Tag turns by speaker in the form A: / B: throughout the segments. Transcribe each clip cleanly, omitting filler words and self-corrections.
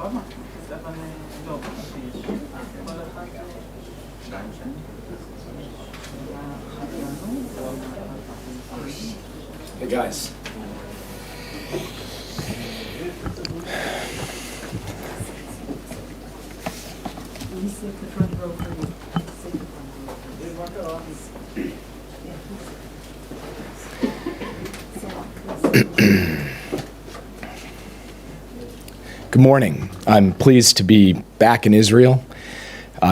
A: Hey guys. Good morning. I'm pleased to be back in Israel.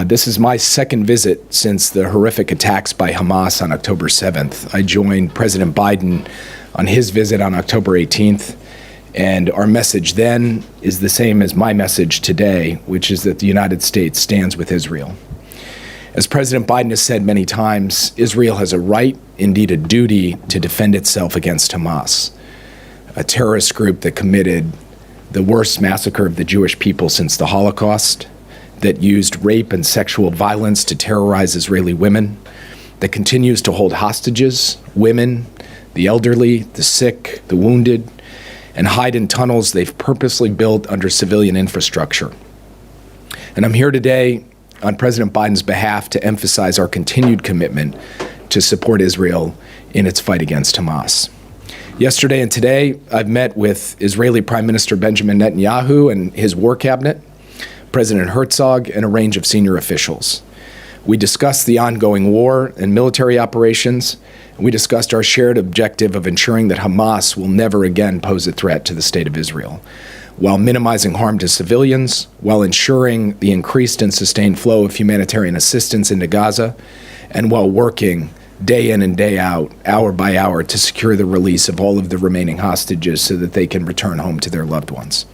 A: This is my second visit since the horrific attacks by Hamas on October 7th. I joined President Biden on his visit on October 18th, and our message then is the same as my message today, which is that the United States stands with Israel. As President Biden has said many times, Israel has a right, indeed a duty, to defend itself against Hamas, a terrorist group that committed the worst massacre of the Jewish people since the Holocaust, that used rape and sexual violence to terrorize Israeli women, that continues to hold hostages, women, the elderly, the sick, the wounded, and hide in tunnels they've purposely built under civilian infrastructure. And I'm here today on President Biden's behalf to emphasize our continued commitment to support Israel in its fight against Hamas. Yesterday and today, I've met with Israeli Prime Minister Benjamin Netanyahu and his war cabinet, President Herzog, and a range of senior officials. We discussed the ongoing war and military operations, and we discussed our shared objective of ensuring that Hamas will never again pose a threat to the state of Israel, while minimizing harm to civilians, while ensuring the increased and sustained flow of humanitarian assistance into Gaza, and while working day in and day out, hour by hour, to secure the release of all of the remaining hostages so that they can return home to their loved ones.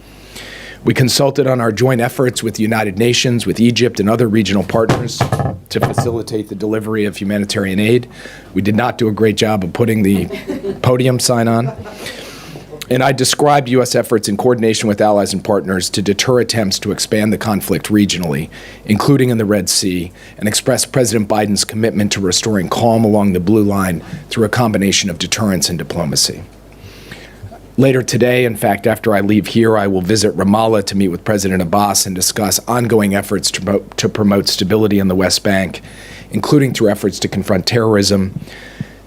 A: We consulted on our joint efforts with the United Nations, with Egypt, and other regional partners to facilitate the delivery of humanitarian aid. We did not do a great job of putting the podium sign on. And I described U.S. efforts in coordination with allies and partners to deter attempts to expand the conflict regionally, including in the Red Sea, and expressed President Biden's commitment to restoring calm along the Blue Line through a combination of deterrence and diplomacy. Later today, in fact, after I leave here, I will visit Ramallah to meet with President Abbas and discuss ongoing efforts to promote stability in the West Bank, including through efforts to confront terrorism,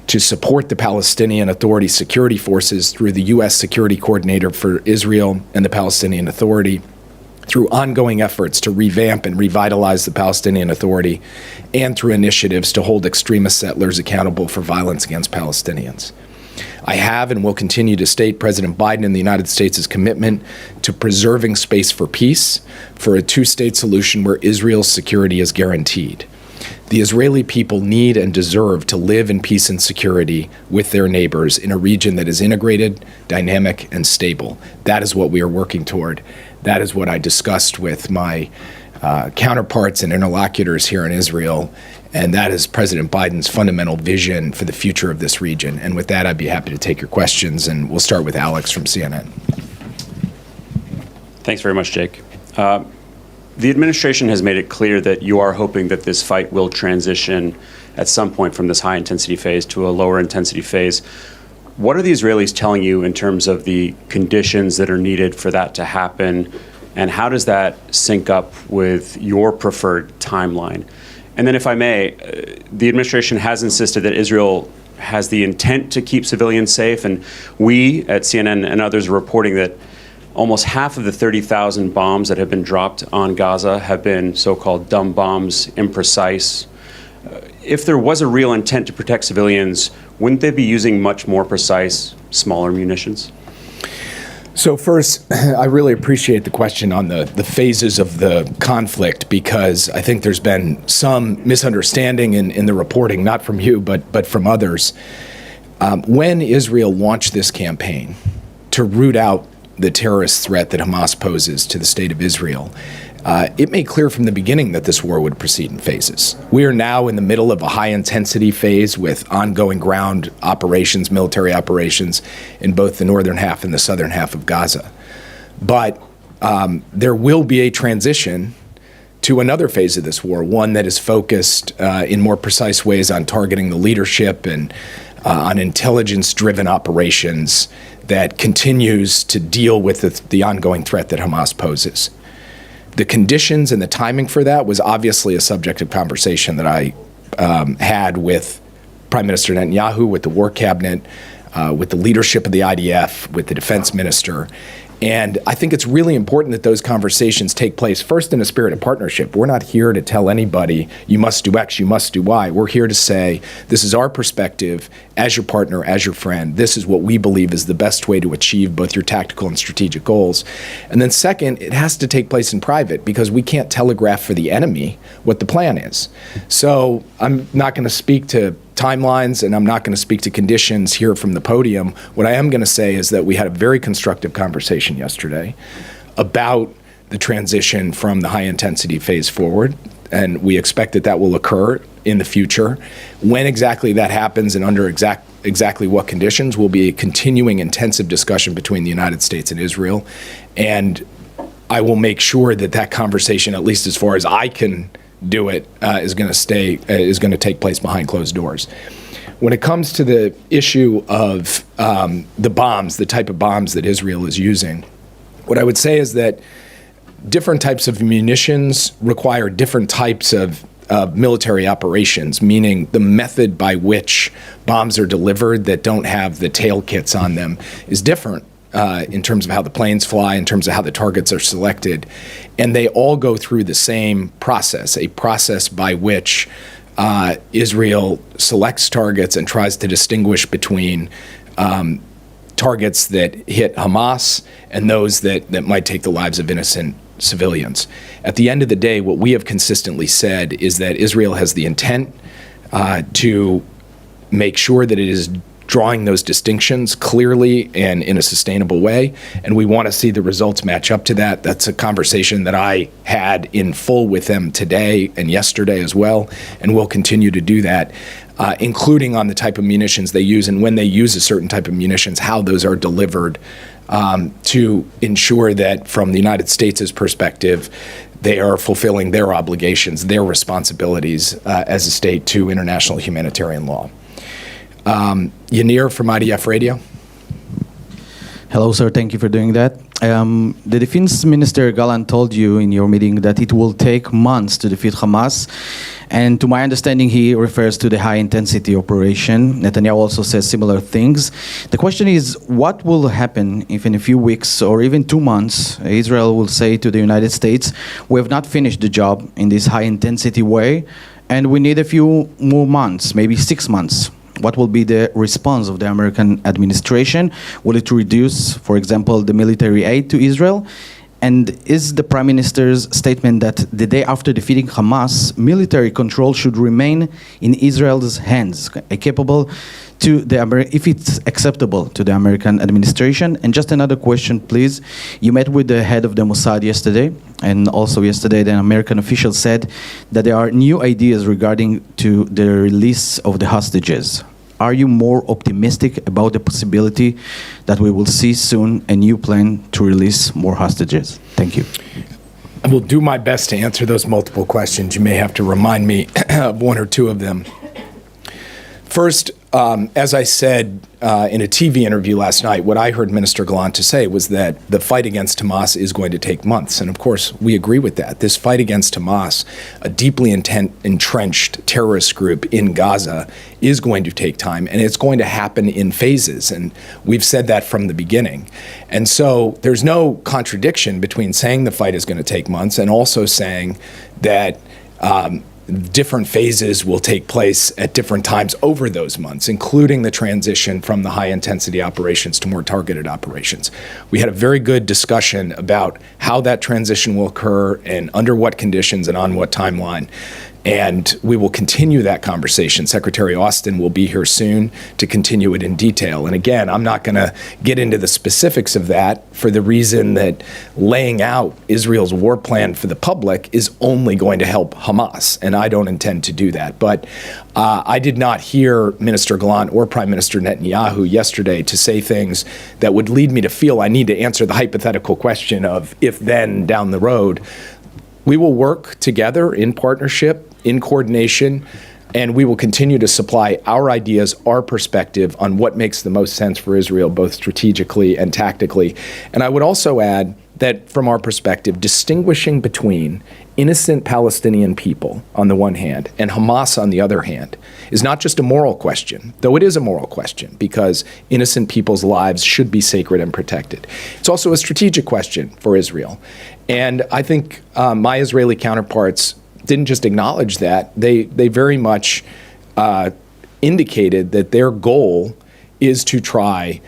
A: to support the Palestinian Authority security forces through the U.S. Security Coordinator for Israel and the Palestinian Authority, through ongoing efforts to revamp and revitalize the Palestinian Authority, and through initiatives to hold extremist settlers accountable for violence against Palestinians. I have and will continue to state President Biden and the United States' commitment to preserving space for peace, for a two-state solution where Israel's security is guaranteed. The Israeli people need and deserve to live in peace and security with their neighbors in a region that is integrated, dynamic, and stable. That is what we are working toward. That is what I discussed with my counterparts and interlocutors here in Israel, and that is President Biden's fundamental vision for the future of this region. And with that, I'd be happy to take your questions, and we'll start with Alex from CNN.
B: Thanks very much, Jake. The administration has made it clear that you are hoping that this fight will transition at some point from this high-intensity phase to a lower-intensity phase. What are the Israelis telling you in terms of the conditions that are needed for that to happen, and how does that sync up with your preferred timeline? And then, if I may, the administration has insisted that Israel has the intent to keep civilians safe, and we at CNN and others are reporting that almost half of the 30,000 bombs that have been dropped on Gaza have been so-called dumb bombs, imprecise. If there was a real intent to protect civilians, wouldn't they be using much more precise, smaller munitions?
A: So first, I really appreciate the question on the phases of the conflict, because I think there's been some misunderstanding in the reporting, not from you, but from others. When Israel launched this campaign to root out the terrorist threat that Hamas poses to the state of Israel, it made clear from the beginning that this war would proceed in phases. We are now in the middle of a high-intensity phase with ongoing ground operations, military operations, in both the northern half and the southern half of Gaza. But there will be a transition to another phase of this war, one that is focused in more precise ways on targeting the leadership and on intelligence-driven operations that continues to deal with the ongoing threat that Hamas poses. The conditions and the timing for that was obviously a subject of conversation that I had with Prime Minister Netanyahu, with the War Cabinet, with the leadership of the IDF, with the defense minister. And I think it's really important that those conversations take place first in a spirit of partnership. We're not here to tell anybody, you must do X, you must do Y. We're here to say, this is our perspective as your partner, as your friend. This is what we believe is the best way to achieve both your tactical and strategic goals. And then second, it has to take place in private because we can't telegraph for the enemy what the plan is. So I'm not going to speak to timelines, and I'm not going to speak to conditions here from the podium. What I am going to say is that we had a very constructive conversation yesterday about the transition from the high-intensity phase forward, and we expect that that will occur in the future. When exactly that happens and under exactly what conditions will be a continuing intensive discussion between the United States and Israel, and I will make sure that that conversation, at least as far as I can do it, is going to take place behind closed doors. When it comes to the issue of the bombs, the type of bombs that Israel is using, what I would say is that different types of munitions require different types of military operations, meaning the method by which bombs are delivered that don't have the tail kits on them is different. In terms of how the planes fly, in terms of how the targets are selected. And they all go through the same process, a process by which Israel selects targets and tries to distinguish between targets that hit Hamas and those that might take the lives of innocent civilians. At the end of the day, what we have consistently said is that Israel has the intent to make sure that it is drawing those distinctions clearly and in a sustainable way, and we want to see the results match up to that. That's a conversation that I had in full with them today and yesterday as well, and we'll continue to do that, including on the type of munitions they use and when they use a certain type of munitions, how those are delivered to ensure that from the United States' perspective, they are fulfilling their obligations, their responsibilities as a state to international humanitarian law. Yanir from IDF Radio.
C: Hello, sir. Thank you for doing that. The Defense Minister Gallant told you in your meeting that it will take months to defeat Hamas. And to my understanding, he refers to the high-intensity operation. Netanyahu also says similar things. The question is, what will happen if in a few weeks or even 2 months, Israel will say to the United States, we have not finished the job in this high-intensity way, and we need a few more months, maybe 6 months. What will be the response of the American administration? Will it reduce, for example, the military aid to Israel? And is the Prime Minister's statement that the day after defeating Hamas, military control should remain in Israel's hands, capable to the if it's acceptable to the American administration? And just another question, please. You met with the head of the Mossad yesterday, and also yesterday the American official said that there are new ideas regarding to the release of the hostages. Are you more optimistic about the possibility that we will see soon a new plan to release more hostages? Thank you.
A: I will do my best to answer those multiple questions. You may have to remind me of one or two of them. First, as I said in a TV interview last night, what I heard Minister Gallant to say was that the fight against Hamas is going to take months. And of course, we agree with that. This fight against Hamas, a deeply entrenched terrorist group in Gaza, is going to take time, and it's going to happen in phases. And we've said that from the beginning. And so there's no contradiction between saying the fight is going to take months and also saying that different phases will take place at different times over those months, including the transition from the high-intensity operations to more targeted operations. We had a very good discussion about how that transition will occur and under what conditions and on what timeline. And we will continue that conversation. Secretary Austin will be here soon to continue it in detail. And again, I'm not going to get into the specifics of that for the reason that laying out Israel's war plan for the public is only going to help Hamas, and I don't intend to do that. But I did not hear Minister Gallant or Prime Minister Netanyahu yesterday to say things that would lead me to feel I need to answer the hypothetical question of if then down the road. We will work together in partnership, in coordination, and we will continue to supply our ideas, our perspective on what makes the most sense for Israel, both strategically and tactically. And I would also add that, from our perspective, distinguishing between innocent Palestinian people on the one hand and Hamas on the other hand is not just a moral question, though it is a moral question because innocent people's lives should be sacred and protected. It's also a strategic question for Israel. And I think my Israeli counterparts didn't just acknowledge that, they very much indicated that their goal is to try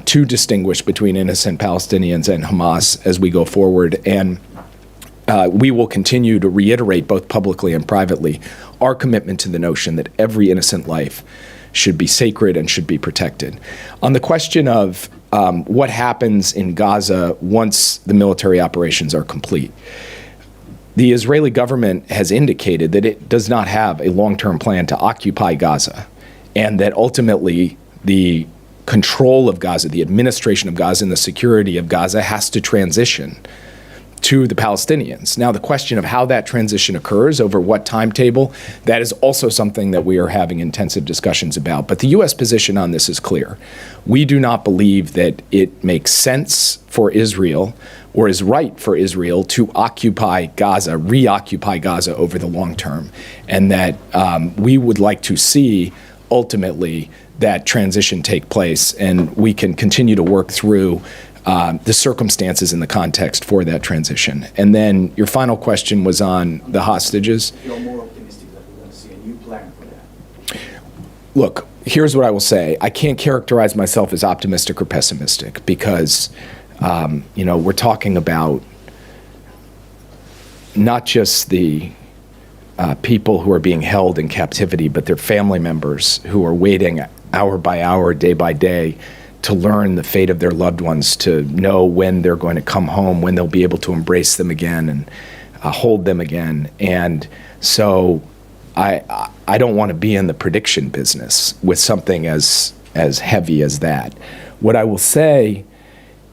A: to distinguish between innocent Palestinians and Hamas as we go forward. And we will continue to reiterate both publicly and privately our commitment to the notion that every innocent life should be sacred and should be protected. On the question of what happens in Gaza once the military operations are complete, the Israeli government has indicated that it does not have a long-term plan to occupy Gaza, and that ultimately the control of Gaza, the administration of Gaza, and the security of Gaza has to transition to the Palestinians. Now, the question of how that transition occurs, over what timetable, that is also something that we are having intensive discussions about. But the U.S. position on this is clear. We do not believe that it makes sense for Israel or is right for Israel to occupy Gaza, reoccupy Gaza over the long term, and that we would like to see ultimately that transition take place, and we can continue to work through the circumstances and the context for that transition. And then your final question was on the hostages.
C: You're more optimistic that we're going to see a new plan for that.
A: Look, here's what I will say. I can't characterize myself as optimistic or pessimistic because, we're talking about not just the people who are being held in captivity, but their family members who are waiting hour by hour, day by day, to learn the fate of their loved ones, to know when they're going to come home, when they'll be able to embrace them again and hold them again. And so I don't want to be in the prediction business with something as heavy as that. What I will say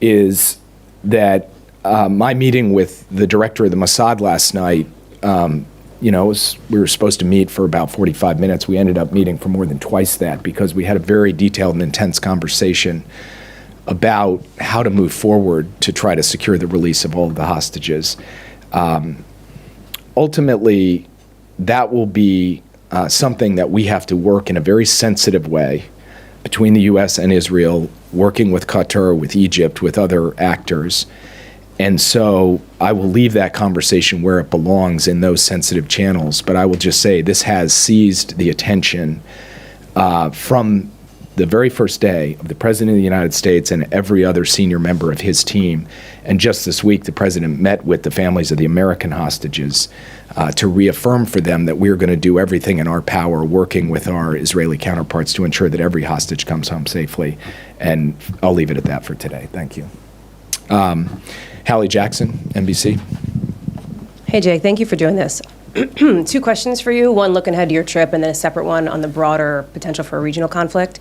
A: is that my meeting with the director of the Mossad last night, we were supposed to meet for about 45 minutes. We ended up meeting for more than twice that because we had a very detailed and intense conversation about how to move forward to try to secure the release of all of the hostages. Ultimately, that will be something that we have to work in a very sensitive way between the U.S. and Israel, working with Qatar, with Egypt, with other actors. And so I will leave that conversation where it belongs in those sensitive channels. But I will just say this has seized the attention from the very first day of the President of the United States and every other senior member of his team. And just this week, the President met with the families of the American hostages to reaffirm for them that we're going to do everything in our power, working with our Israeli counterparts to ensure that every hostage comes home safely. And I'll leave it at that for today. Thank you. Hallie Jackson, NBC.
D: Hey, Jake, thank you for doing this. Two questions for you, one looking ahead to your trip and then a separate one on the broader potential for a regional conflict.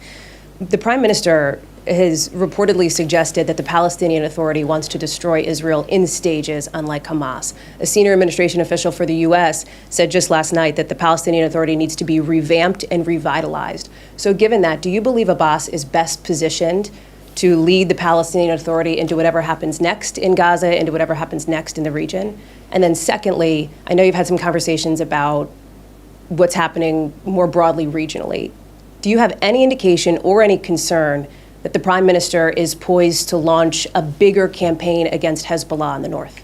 D: The Prime Minister has reportedly suggested that the Palestinian Authority wants to destroy Israel in stages, unlike Hamas. A senior administration official for the U.S. said just last night that the Palestinian Authority needs to be revamped and revitalized. So given that, do you believe Abbas is best positioned to lead the Palestinian Authority into whatever happens next in Gaza, into whatever happens next in the region? And then secondly, I know you've had some conversations about what's happening more broadly regionally. Do you have any indication or any concern that the Prime Minister is poised to launch a bigger campaign against Hezbollah in the north?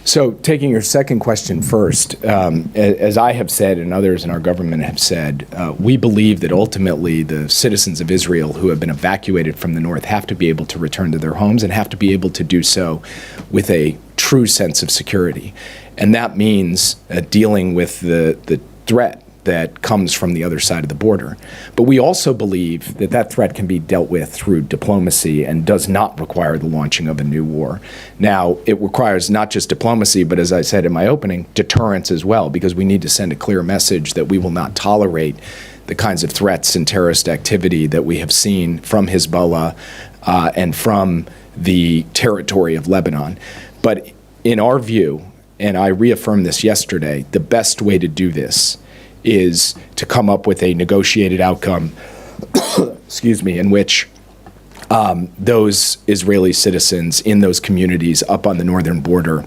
A: So taking your second question first, as I have said and others in our government have said, we believe that ultimately the citizens of Israel who have been evacuated from the north have to be able to return to their homes and have to be able to do so with a true sense of security. And that means dealing with the threat that comes from the other side of the border. But we also believe that that threat can be dealt with through diplomacy and does not require the launching of a new war. Now, it requires not just diplomacy, but as I said in my opening, deterrence as well, because we need to send a clear message that we will not tolerate the kinds of threats and terrorist activity that we have seen from Hezbollah and from the territory of Lebanon. But in our view, and I reaffirmed this yesterday, the best way to do this is to come up with a negotiated outcome, in which those Israeli citizens in those communities up on the northern border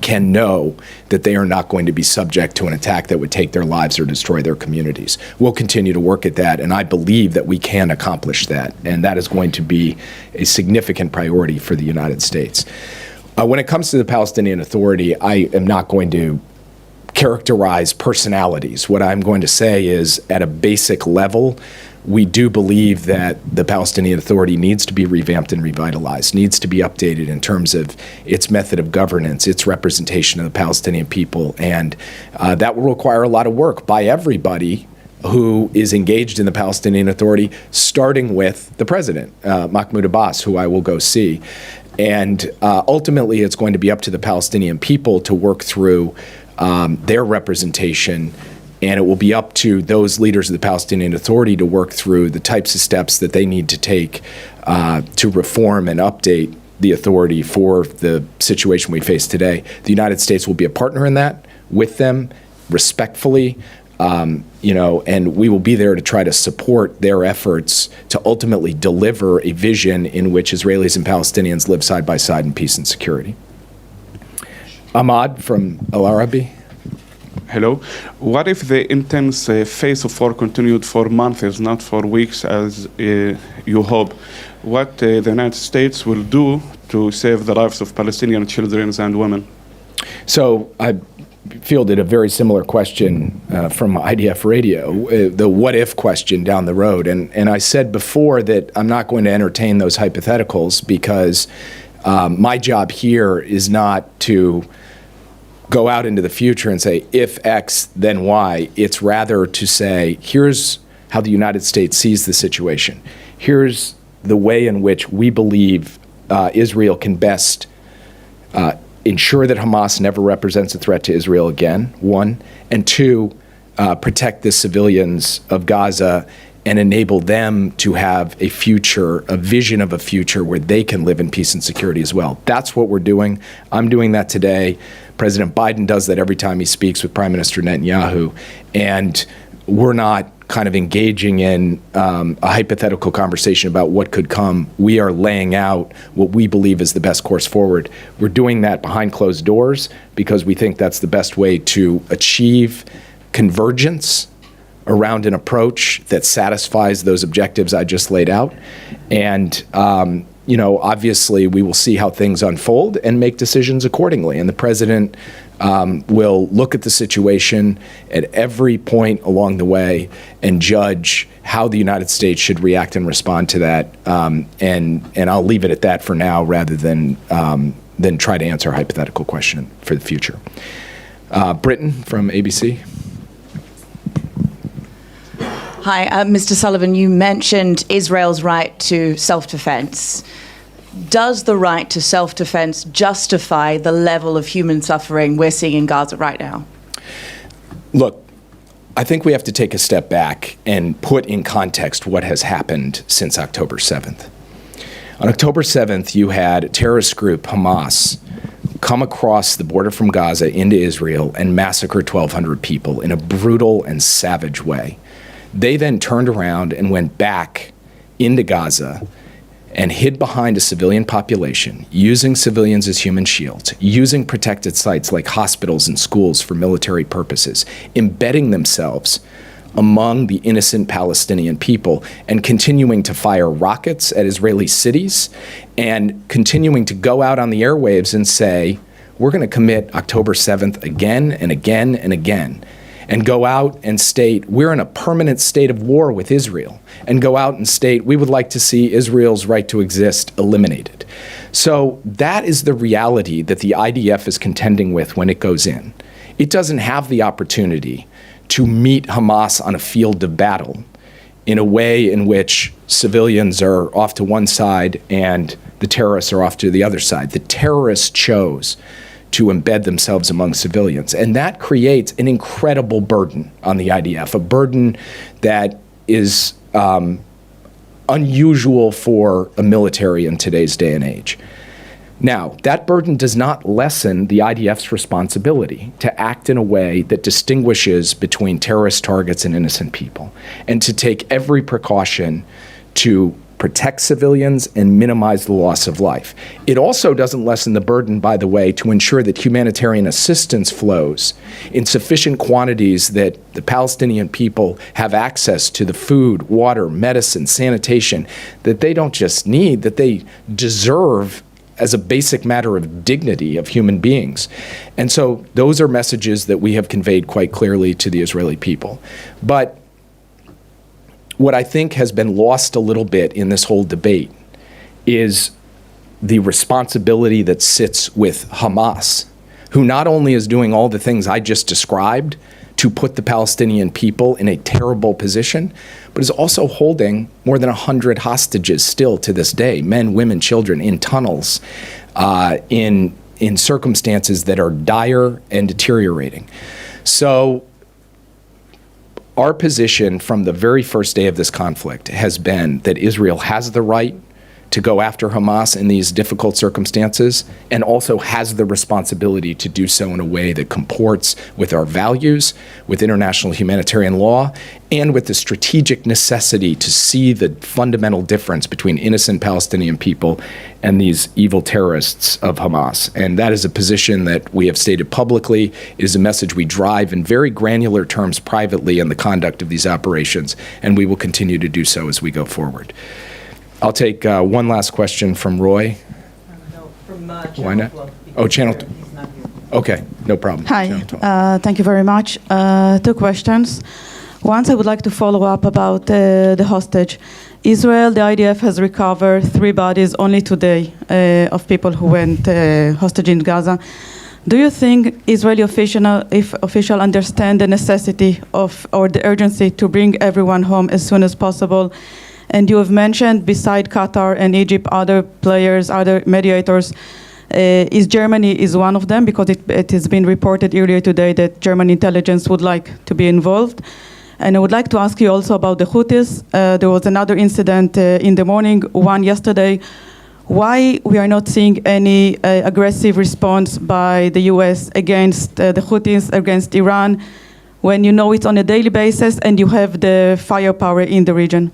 A: can know that they are not going to be subject to an attack that would take their lives or destroy their communities. We'll continue to work at that, and I believe that we can accomplish that, and that is going to be a significant priority for the United States. When it comes to the Palestinian Authority, I am not going to characterize personalities. What I'm going to say is, at a basic level, we do believe that the Palestinian Authority needs to be revamped and revitalized, needs to be updated in terms of its method of governance, its representation of the Palestinian people, and that will require a lot of work by everybody who is engaged in the Palestinian Authority, starting with the president, Mahmoud Abbas, who I will go see. And ultimately, it's going to be up to the Palestinian people to work through their representation, and it will be up to those leaders of the Palestinian Authority to work through the types of steps that they need to take to reform and update the authority for the situation we face today. The United States will be a partner in that with them, respectfully, and we will be there to try to support their efforts to ultimately deliver a vision in which Israelis and Palestinians live side by side in peace and security. Ahmad from Al Arabi.
E: Hello. What if the intense phase of war continued for months, not for weeks, as you hope? What the United States will do to save the lives of Palestinian children and women?
A: So I fielded a very similar question from IDF Radio, the what if question down the road. And I said before that I'm not going to entertain those hypotheticals because my job here is not to go out into the future and say, if X, then Y. It's rather to say, here's how the United States sees the situation. Here's the way in which we believe Israel can best ensure that Hamas never represents a threat to Israel again, one, and two, protect the civilians of Gaza and enable them to have a future, a vision of a future where they can live in peace and security as well. That's what we're doing. I'm doing that today. President Biden does that every time he speaks with Prime Minister Netanyahu. And we're not kind of engaging in a hypothetical conversation about what could come. We are laying out what we believe is the best course forward. We're doing that behind closed doors because we think that's the best way to achieve convergence around an approach that satisfies those objectives I just laid out. And, obviously we will see how things unfold and make decisions accordingly. And the president will look at the situation at every point along the way and judge how the United States should react and respond to that. And I'll leave it at that for now rather than try to answer a hypothetical question for the future. Britton from ABC.
F: Hi, Mr. Sullivan, you mentioned Israel's right to self-defense. Does the right to self-defense justify the level of human suffering we're seeing in Gaza right now?
A: Look, I think we have to take a step back and put in context what has happened since October 7th. On October 7th, you had a terrorist group, Hamas, come across the border from Gaza into Israel and massacre 1,200 people in a brutal and savage way. They then turned around and went back into Gaza and hid behind a civilian population, using civilians as human shields, using protected sites like hospitals and schools for military purposes, embedding themselves among the innocent Palestinian people and continuing to fire rockets at Israeli cities and continuing to go out on the airwaves and say, we're going to commit October 7th again and again and again. And go out and state, we're in a permanent state of war with Israel, and go out and state, we would like to see Israel's right to exist eliminated. So that is the reality that the IDF is contending with when it goes in. It doesn't have the opportunity to meet Hamas on a field of battle in a way in which civilians are off to one side and the terrorists are off to the other side. The terrorists chose to embed themselves among civilians. And that creates an incredible burden on the IDF, a burden that is unusual for a military in today's day and age. Now, that burden does not lessen the IDF's responsibility to act in a way that distinguishes between terrorist targets and innocent people, and to take every precaution to protect civilians, and minimize the loss of life. It also doesn't lessen the burden, by the way, to ensure that humanitarian assistance flows in sufficient quantities that the Palestinian people have access to the food, water, medicine, sanitation that they don't just need, that they deserve as a basic matter of dignity of human beings. And so those are messages that we have conveyed quite clearly to the Israeli people. But what I think has been lost a little bit in this whole debate is the responsibility that sits with Hamas, who not only is doing all the things I just described to put the Palestinian people in a terrible position, but is also holding more than 100 hostages still to this day, men, women, children, in tunnels, in circumstances that are dire and deteriorating. So our position from the very first day of this conflict has been that Israel has the right to go after Hamas in these difficult circumstances, and also has the responsibility to do so in a way that comports with our values, with international humanitarian law, and with the strategic necessity to see the fundamental difference between innocent Palestinian people and these evil terrorists of Hamas. And that is a position that we have stated publicly. It is a message we drive in very granular terms privately in the conduct of these operations, and we will continue to do so as we go forward. I'll take one last question from Roy.
G: No, from Channel
A: Why not?
G: 12.
A: Oh, Channel
G: He's not here.
A: Okay, no problem.
H: Hi,
A: Channel 12.
H: thank you very much. Two questions. Once I would like to follow up about the hostage. Israel, the IDF has recovered 3 bodies only today of people who went hostage in Gaza. Do you think Israeli officials understand the necessity of or the urgency to bring everyone home as soon as possible? And you have mentioned, beside Qatar and Egypt, other players, other mediators. Germany is one of them, because it has been reported earlier today that German intelligence would like to be involved. And I would like to ask you also about the Houthis. There was another incident in the morning, one yesterday. Why we are not seeing any aggressive response by the US against the Houthis, against Iran, when you know it's on a daily basis and you have the firepower in the region?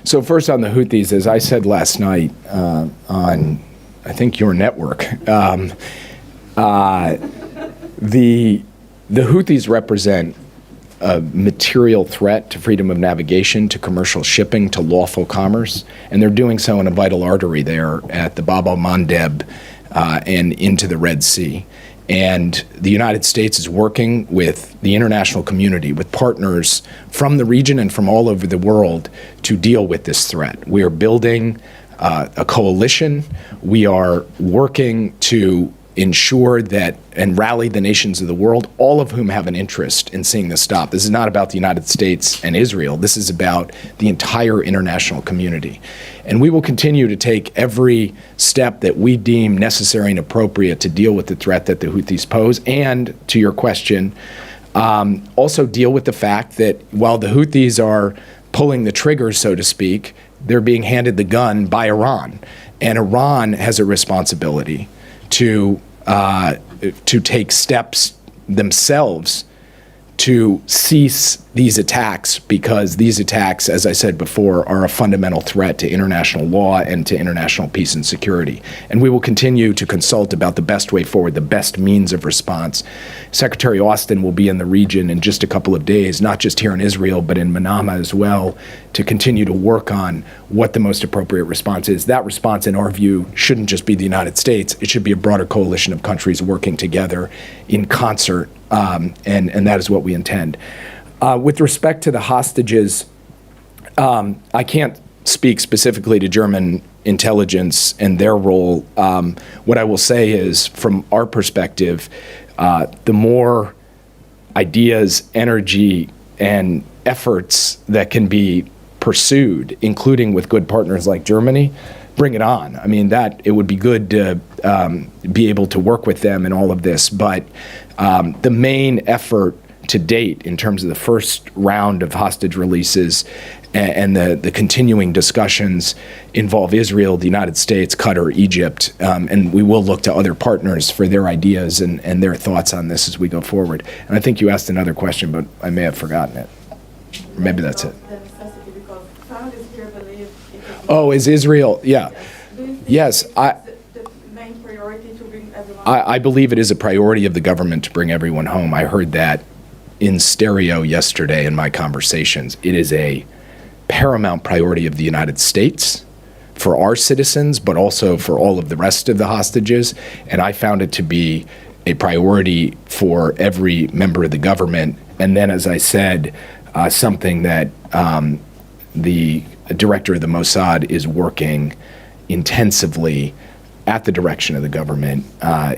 A: So first on the Houthis, as I said last night on, I think, your network, the Houthis represent a material threat to freedom of navigation, to commercial shipping, to lawful commerce, and they're doing so in a vital artery there at the Bab el-Mandeb and into the Red Sea. And the United States is working with the international community, with partners from the region and from all over the world to deal with this threat. We are building a coalition. We are working to ensure that and rally the nations of the world, all of whom have an interest in seeing this stop. This is not about the United States and Israel. This is about the entire international community. And we will continue to take every step that we deem necessary and appropriate to deal with the threat that the Houthis pose. And to your question, also deal with the fact that while the Houthis are pulling the trigger, so to speak, they're being handed the gun by Iran. And Iran has a responsibility to take steps themselves to cease these attacks, because these attacks, as I said before, are a fundamental threat to international law and to international peace and security. And we will continue to consult about the best way forward, the best means of response. Secretary Austin will be in the region in just a couple of days, not just here in Israel, but in Manama as well, to continue to work on what the most appropriate response is. That response, in our view, shouldn't just be the United States. It should be a broader coalition of countries working together in concert, and that is what we intend. With respect to the hostages, I can't speak specifically to German intelligence and their role. What I will say is, from our perspective, the more ideas, energy, and efforts that can be pursued, including with good partners like Germany, bring it on. I mean, that it would be good to be able to work with them in all of this. But the main effort to date, in terms of the first round of hostage releases and the continuing discussions, involve Israel, the United States, Qatar, Egypt, and we will look to other partners for their ideas and their thoughts on this as we go forward. And I think you asked another question, but I may have forgotten it. Or maybe that's it. Oh, is Israel? Yeah. Yes,
H: the main priority to bring everyone.
A: I believe it is a priority of the government to bring everyone home. I heard that in stereo yesterday in my conversations. It is a paramount priority of the United States for our citizens, but also for all of the rest of the hostages. And I found it to be a priority for every member of the government. And then, as I said, something that the director of the Mossad is working intensively at the direction of the government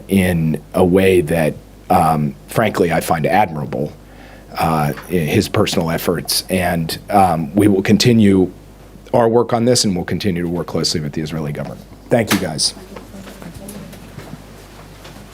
A: in a way that, frankly, I find admirable, his personal efforts. And we will continue our work on this, and we'll continue to work closely with the Israeli government. Thank you, guys.